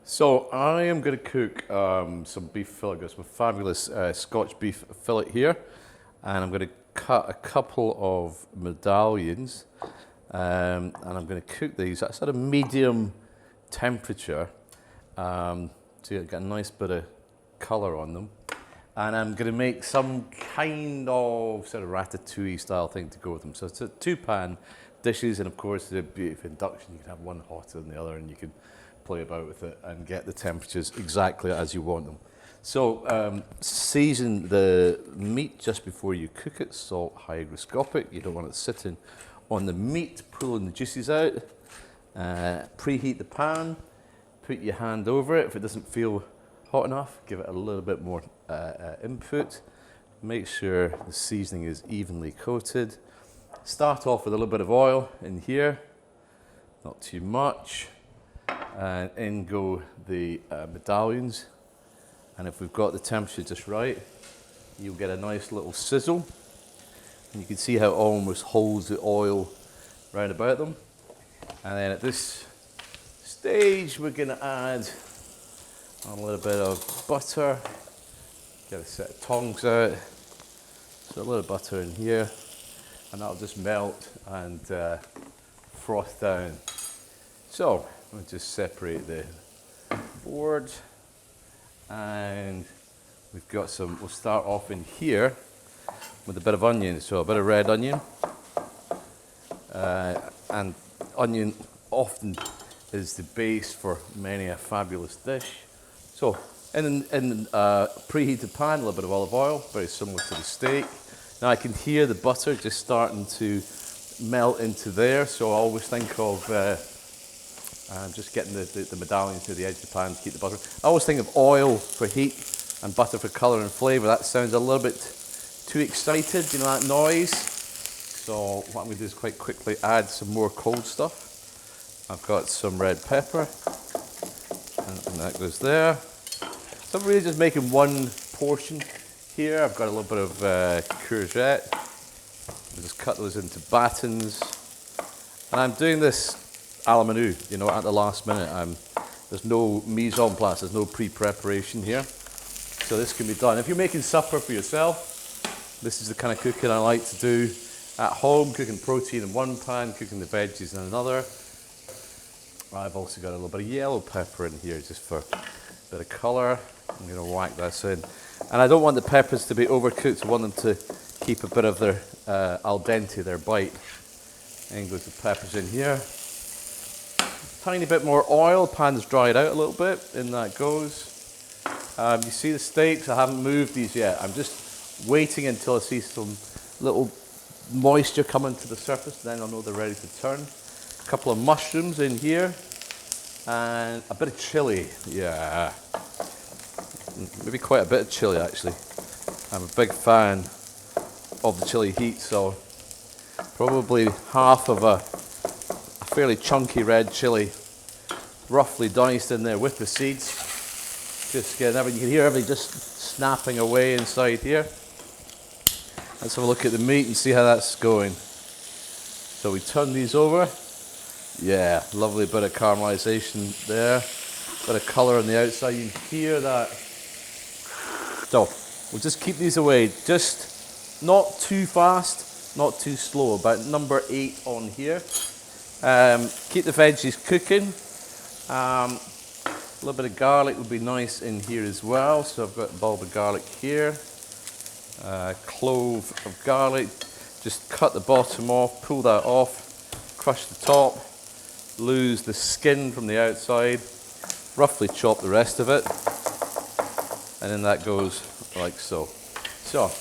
So I am going to cook some beef fillet. I've got some fabulous Scotch beef fillet here, and I'm going to cut a couple of medallions, and I'm going to cook these at sort of medium temperature, so you get a nice bit of colour on them. And I'm going to make some kind of sort of ratatouille style thing to go with them. So it's a two-pan dishes, and of course the beauty of induction, you can have one hotter than the other, and you can play about with it and get the temperatures exactly as you want them. So season the meat just before you cook it, salt hygroscopic. You don't want it sitting on the meat, pulling the juices out. Preheat the pan, put your hand over it. If it doesn't feel hot enough, give it a little bit more input. Make sure the seasoning is evenly coated. Start off with a little bit of oil in here, not too much. And in go the medallions, and if we've got the temperature just right, you'll get a nice little sizzle, and you can see how it almost holds the oil right about them. And then at this stage we're going to add a little bit of butter, get a set of tongs out, so a little butter in here, and that'll just melt and froth down. So we'll just separate the board, and we've got some, we'll start off in here with a bit of onion, so a bit of red onion, and onion often is the base for many a fabulous dish. So in preheated pan, a little bit of olive oil, very similar to the steak. Now I can hear the butter just starting to melt into there, so I always think of just getting the medallion to the edge of the pan to keep the butter. I always think of oil for heat and butter for colour and flavour. That sounds a little bit too excited, you know, that noise. So what I'm going to do is quite quickly add some more cold stuff. I've got some red pepper, and that goes there. So I'm really just making one portion here. I've got a little bit of courgette. I'll just cut those into battens. And I'm doing this a la menu, you know, at the last minute. There's no mise en place, there's no pre-preparation here. So this can be done. If you're making supper for yourself, this is the kind of cooking I like to do at home, cooking protein in one pan, cooking the veggies in another. I've also got a little bit of yellow pepper in here just for a bit of colour. I'm going to whack this in. And I don't want the peppers to be overcooked, I want them to keep a bit of their al dente, their bite. And goes the peppers in here. Tiny bit more oil, pan's dried out a little bit, in that goes. You see the steaks, I haven't moved these yet. I'm just waiting until I see some little moisture coming to the surface, then I'll know they're ready to turn. A couple of mushrooms in here, and a bit of chilli, yeah. Maybe quite a bit of chilli actually. I'm a big fan of the chilli heat, so probably half of a fairly chunky red chilli, roughly diced in there with the seeds. Just getting everything, you can hear everything just snapping away inside here. Let's have a look at the meat and see how that's going. So we turn these over. Yeah, lovely bit of caramelization there. Bit of colour on the outside, you can hear that. So we'll just keep these away, just not too fast, not too slow, about number 8 on here. Keep the veggies cooking. A little bit of garlic would be nice in here as well. So I've got a bulb of garlic here. Clove of garlic. Just cut the bottom off, pull that off, crush the top, lose the skin from the outside, roughly chop the rest of it, and then that goes like so. So,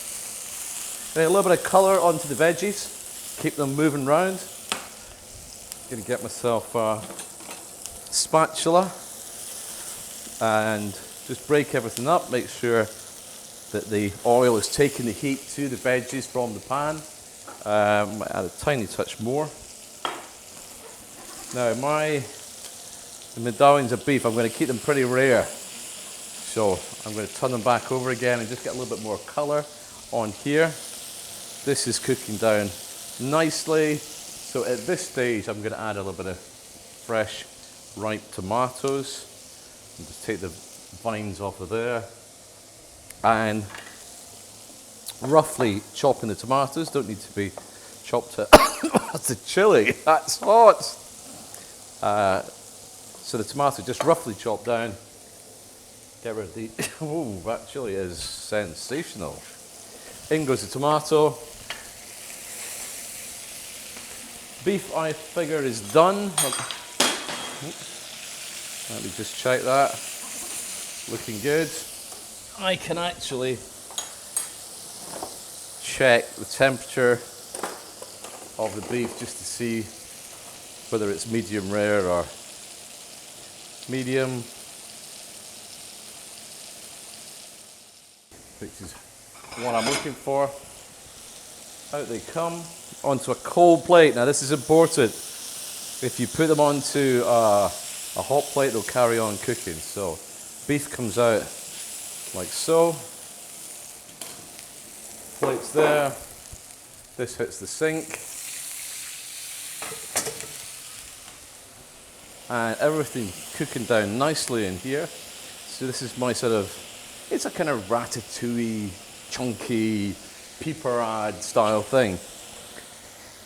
a little bit of colour onto the veggies, keep them moving round. Gonna get myself a spatula and just break everything up, make sure that the oil is taking the heat to the veggies from the pan. Might add a tiny touch more. Now the medallions of beef, I'm going to keep them pretty rare. So I'm going to turn them back over again and just get a little bit more colour on here. This is cooking down nicely. So at this stage I'm going to add a little bit of fresh ripe tomatoes. And just take the vines off of there. And roughly chopping the tomatoes, don't need to be chopped to that's the chili, that's hot. So the tomato just roughly chopped down. Get rid of the, oh, that chili is sensational. In goes the tomato. Beef, I figure, is done. Let me just check that. Looking good. I can actually check the temperature of the beef just to see whether it's medium rare or medium, which is what I'm looking for. Out they come onto a cold plate. Now this is important. If you put them onto a hot plate, they'll carry on cooking. So beef comes out like so. Plate's there. This hits the sink. And everything cooking down nicely in here. So this is my sort of, it's a kind of ratatouille, chunky, piperade style thing.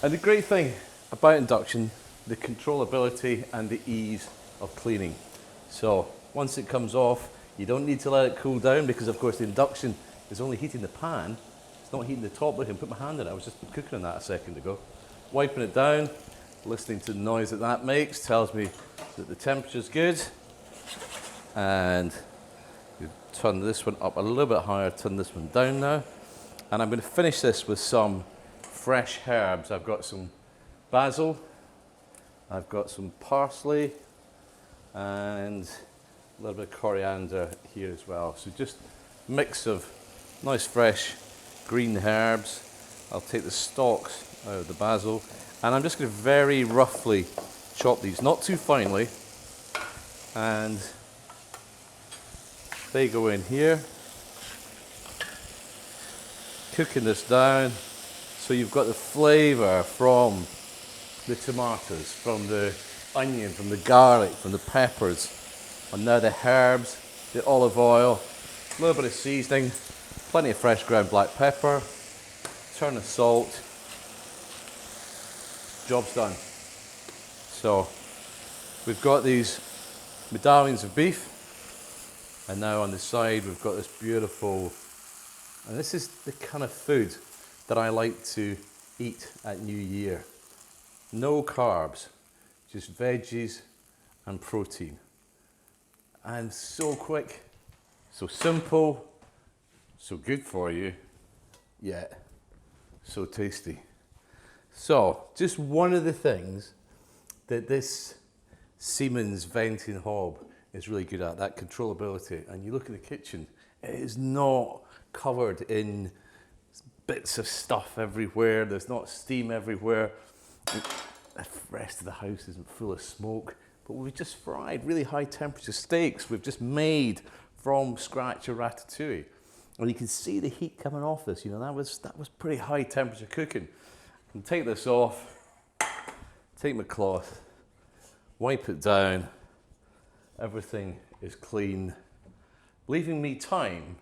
And the great thing about induction, the controllability and the ease of cleaning. So once it comes off, you don't need to let it cool down because of course the induction is only heating the pan. It's not heating the top. Look, I can put my hand in it. I was just cooking on that a second ago. Wiping it down, listening to the noise that that makes tells me that the temperature's good. And you turn this one up a little bit higher, turn this one down now. And I'm going to finish this with some fresh herbs. I've got some basil, I've got some parsley, and a little bit of coriander here as well. So just a mix of nice fresh green herbs. I'll take the stalks out of the basil, and I'm just going to very roughly chop these, not too finely, and they go in here. Cooking this down so you've got the flavour from the tomatoes, from the onion, from the garlic, from the peppers, and now the herbs, the olive oil, a little bit of seasoning, plenty of fresh ground black pepper, turn of salt, job's done. So we've got these medallions of beef, and now on the side we've got this beautiful, and this is the kind of food that I like to eat at New Year. No carbs, just veggies and protein. And so quick, so simple, so good for you, yet so tasty. So, just one of the things that this Siemens venting hob is really good at, that controllability. And you look at the kitchen, it is not covered in bits of stuff everywhere, there's not steam everywhere. The rest of the house isn't full of smoke, but we've just fried really high temperature steaks. We've just made from scratch a ratatouille. And you can see the heat coming off this, you know, that was pretty high temperature cooking. And take this off, take my cloth, wipe it down, everything is clean, leaving me time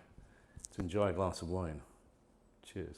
to enjoy a glass of wine. Cheers.